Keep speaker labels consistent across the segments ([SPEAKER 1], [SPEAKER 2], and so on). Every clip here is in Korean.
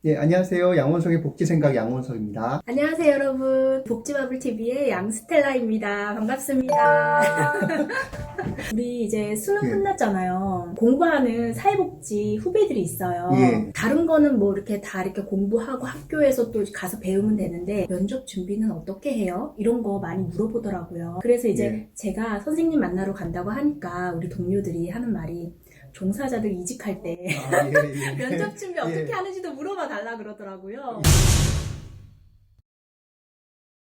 [SPEAKER 1] 네, 안녕하세요. 양원석의 복지생각 양원석입니다.
[SPEAKER 2] 안녕하세요, 여러분. 복지마블TV의 양스텔라입니다. 반갑습니다. 우리 이제 수능
[SPEAKER 1] 예.
[SPEAKER 2] 끝났잖아요. 공부하는 사회복지 후배들이 있어요.
[SPEAKER 1] 예.
[SPEAKER 2] 다른 거는 뭐 이렇게 다 이렇게 공부하고 학교에서 또 가서 배우면 되는데 면접 준비는 어떻게 해요? 이런 거 많이 물어보더라고요. 그래서 이제
[SPEAKER 1] 예.
[SPEAKER 2] 제가 선생님 만나러 간다고 하니까 우리 동료들이 하는 말이 종사자들 이직할 때
[SPEAKER 1] 예.
[SPEAKER 2] 면접 준비 어떻게
[SPEAKER 1] 예.
[SPEAKER 2] 하는지도 물어봐 달라 그러더라고요.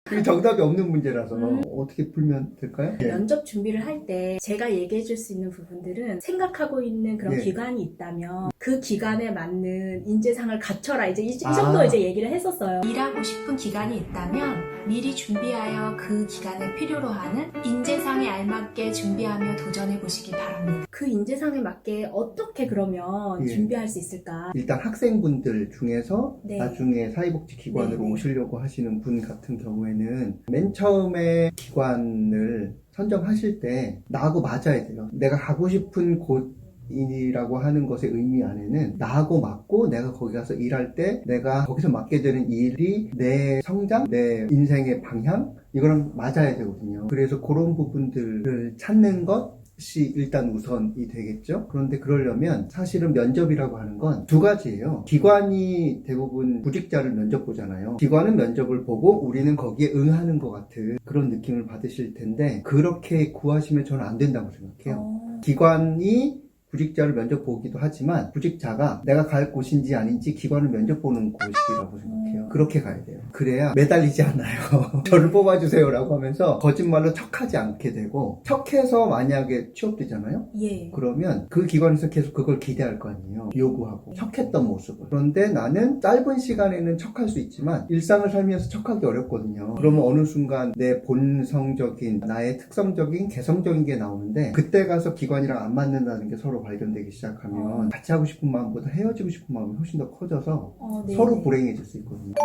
[SPEAKER 1] 그게 정답이 없는 문제라서 어떻게 풀면 될까요? 예.
[SPEAKER 2] 면접 준비를 할 때 제가 얘기해 줄 수 있는 부분들은 생각하고 있는 그런
[SPEAKER 1] 예.
[SPEAKER 2] 기관이 있다면 그 기관에 맞는 인재상을 갖춰라. 이제 이 정도 이제 얘기를 했었어요. 일하고 싶은 기관이 있다면 미리 준비하여 그 기관에 필요로 하는 인재상에 알맞게 준비하며 도전해 보시기 바랍니다. 그 인재상에 맞게 어떻게 그러면
[SPEAKER 1] 예.
[SPEAKER 2] 준비할 수 있을까?
[SPEAKER 1] 일단 학생분들 중에서
[SPEAKER 2] 네.
[SPEAKER 1] 나중에 사회복지기관으로
[SPEAKER 2] 네, 네.
[SPEAKER 1] 오시려고 하시는 분 같은 경우에는 맨 처음에 기관을 선정하실 때 나하고 맞아야 돼요. 내가 가고 싶은 곳이라고 하는 것의 의미 안에는 나하고 맞고 내가 거기 가서 일할 때 내가 거기서 맡게 되는 일이 내 성장, 내 인생의 방향 이거랑 맞아야 되거든요. 그래서 그런 부분들을 찾는 것이 일단 우선이 되겠죠. 그런데 그러려면 사실은 면접이라고 하는 건 두 가지예요. 기관이 대부분 구직자를 면접 보잖아요. 기관은 면접을 보고 우리는 거기에 응하는 것 같은 그런 느낌을 받으실 텐데 그렇게 구하시면 저는 안 된다고 생각해요. 기관이 구직자를 면접 보기도 하지만 구직자가 내가 갈 곳인지 아닌지 기관을 면접 보는 곳이라고 생각해요. 그렇게 가야 돼요. 그래야 매달리지 않아요. 저를 뽑아주세요 라고 하면서 거짓말로 척하지 않게 되고 척해서 만약에 취업되잖아요.
[SPEAKER 2] 예.
[SPEAKER 1] 그러면 그 기관에서 계속 그걸 기대할 거 아니에요. 요구하고 척했던 모습을. 그런데 나는 짧은 시간에는 척할 수 있지만 일상을 살면서 척하기 어렵거든요. 그러면 어느 순간 내 본성적인 나의 특성적인 개성적인 게 나오는데 그때 가서 기관이랑 안 맞는다는 게 서로 발견되기 시작하면 같이 하고 싶은 마음보다 헤어지고 싶은 마음이 훨씬 더 커져서
[SPEAKER 2] 네.
[SPEAKER 1] 서로 불행해질 수 있거든요.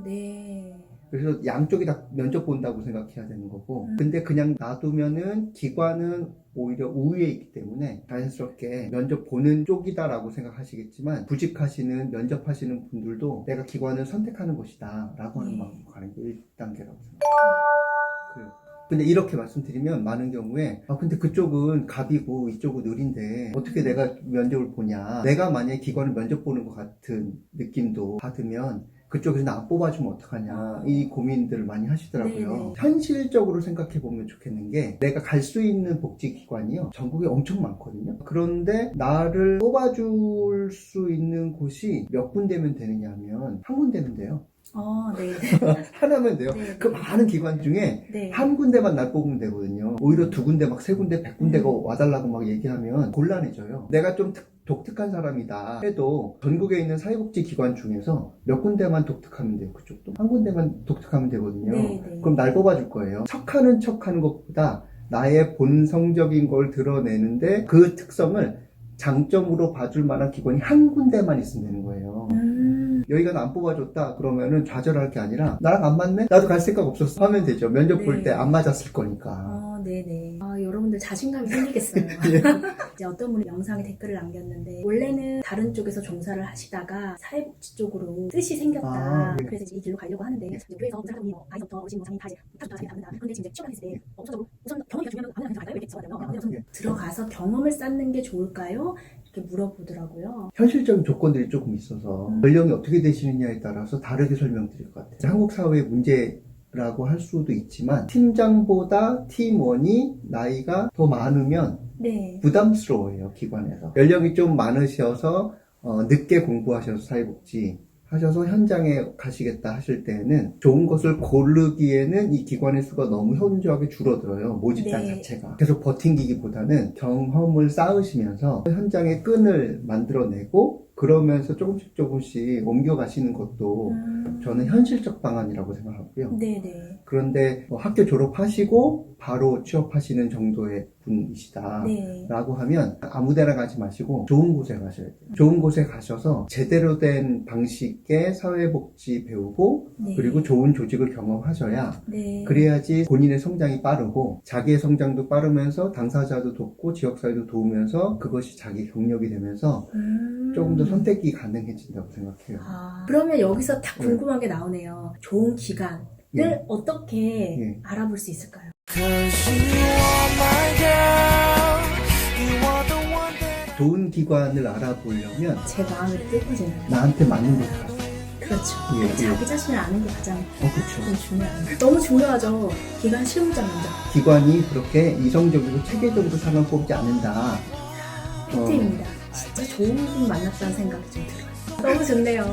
[SPEAKER 2] 네.
[SPEAKER 1] 그래서 양쪽이 다 면접 본다고 생각해야 되는 거고 근데 그냥 놔두면은 기관은 오히려 우위에 있기 때문에 자연스럽게 면접 보는 쪽이다라고 생각하시겠지만 구직하시는 면접하시는 분들도 내가 기관을 선택하는 것이다 라고 하는 마음으로 가는 게 1단계라고 생각해요. 그래요. 근데 이렇게 말씀드리면 많은 경우에 근데 그쪽은 갑이고 이쪽은 을인데 어떻게 내가 면접을 보냐, 내가 만약에 기관을 면접 보는 것 같은 느낌도 받으면 그쪽에서 나 안 뽑아주면 어떡하냐 이 고민들을 많이 하시더라고요.
[SPEAKER 2] 네네.
[SPEAKER 1] 현실적으로 생각해 보면 좋겠는 게 내가 갈 수 있는 복지기관이요 전국에 엄청 많거든요. 그런데 나를 뽑아줄 수 있는 곳이 몇 군데면 되느냐 하면 한 군데면 돼요.
[SPEAKER 2] 네.
[SPEAKER 1] 하나면 돼요.
[SPEAKER 2] 네.
[SPEAKER 1] 그 많은 기관 중에
[SPEAKER 2] 네.
[SPEAKER 1] 한 군데만 날 뽑으면 되거든요. 오히려 두 군데 막 세 군데 100군데가 와달라고 막 얘기하면 곤란해져요. 내가 좀 독특한 사람이다 해도 전국에 있는 사회복지기관 중에서 몇 군데만 독특하면 돼요. 그쪽도 한 군데만 독특하면 되거든요.
[SPEAKER 2] 네.
[SPEAKER 1] 그럼 날 뽑아줄 거예요. 척하는 것보다 나의 본성적인 걸 드러내는데 그 특성을 장점으로 봐줄 만한 기관이 한 군데만 있으면 되는 거예요. 여기가 나 안 뽑아줬다 그러면은 좌절할 게 아니라 나랑 안 맞네? 나도 갈 생각 없었어 하면 되죠. 면접 볼 때 안 맞았을 거니까.
[SPEAKER 2] 네네. 여러분들 자신감이 생기겠어요. 이제 어떤 분이 영상에 댓글을 남겼는데 원래는 다른 쪽에서 종사를 하시다가 사회복지 쪽으로 뜻이 생겼다.
[SPEAKER 1] 네.
[SPEAKER 2] 그래서 이제 이 길로 가려고 하는데 교회에서 사람이 아이부터 어르신 장이 다 이제 다시 받는다. 그런데 지금 취업을 했을 때 우선 경험이 중요한 거 아무나 갈까요? 이렇게 써가지고 들어가서 경험을 쌓는 게 좋을까요? 이렇게 물어보더라고요.
[SPEAKER 1] 현실적인 조건들이 조금 있어서 연령이 어떻게 되시느냐에 따라서 다르게 설명드릴 것 같아요. 한국 사회의 문제라고 할 수도 있지만 팀장보다 팀원이 나이가 더 많으면
[SPEAKER 2] 네.
[SPEAKER 1] 부담스러워요. 기관에서 연령이 좀 많으셔서 늦게 공부하셔서 사회복지 하셔서 현장에 가시겠다 하실 때는 좋은 것을 고르기에는 이 기관의 수가 너무 현저하게 줄어들어요. 모집단 자체가. 계속 버팅기기보다는 경험을 쌓으시면서 현장의 끈을 만들어내고 그러면서 조금씩 옮겨가시는 것도 저는 현실적 방안이라고 생각하고요.
[SPEAKER 2] 네네.
[SPEAKER 1] 그런데 학교 졸업하시고 바로 취업하시는 정도의 분이시다
[SPEAKER 2] 네.
[SPEAKER 1] 라고 하면 아무 데나 가지 마시고 좋은 곳에 가셔야 돼요. 좋은 곳에 가셔서 제대로 된 방식의 사회복지 배우고
[SPEAKER 2] 네.
[SPEAKER 1] 그리고 좋은 조직을 경험하셔야
[SPEAKER 2] 네.
[SPEAKER 1] 그래야지 본인의 성장이 빠르고 자기의 성장도 빠르면서 당사자도 돕고 지역사회도 도우면서 그것이 자기 경력이 되면서 조금 더 선택이 가능해진다고 생각해요.
[SPEAKER 2] 그러면 여기서 딱 궁금한 게 나오네요. 좋은 기간을
[SPEAKER 1] 예.
[SPEAKER 2] 어떻게
[SPEAKER 1] 예.
[SPEAKER 2] 알아볼 수 있을까요?
[SPEAKER 1] 좋은 기관을 알아보려면
[SPEAKER 2] 제 마음을 뜯어지는.
[SPEAKER 1] 나한테 맞는 곳에 가서
[SPEAKER 2] 그렇죠.
[SPEAKER 1] 예, 예.
[SPEAKER 2] 자기 자신을 아는 게 가장
[SPEAKER 1] 그렇죠.
[SPEAKER 2] 중요해요. 너무 중요하죠. 기관 실무자 먼저.
[SPEAKER 1] 기관이 그렇게 이성적이고 체계적으로 사람 뽑지 않는다.
[SPEAKER 2] 팩트입니다. 진짜 좋은 분 만났다는 생각이 좀 들어요. 너무 좋네요.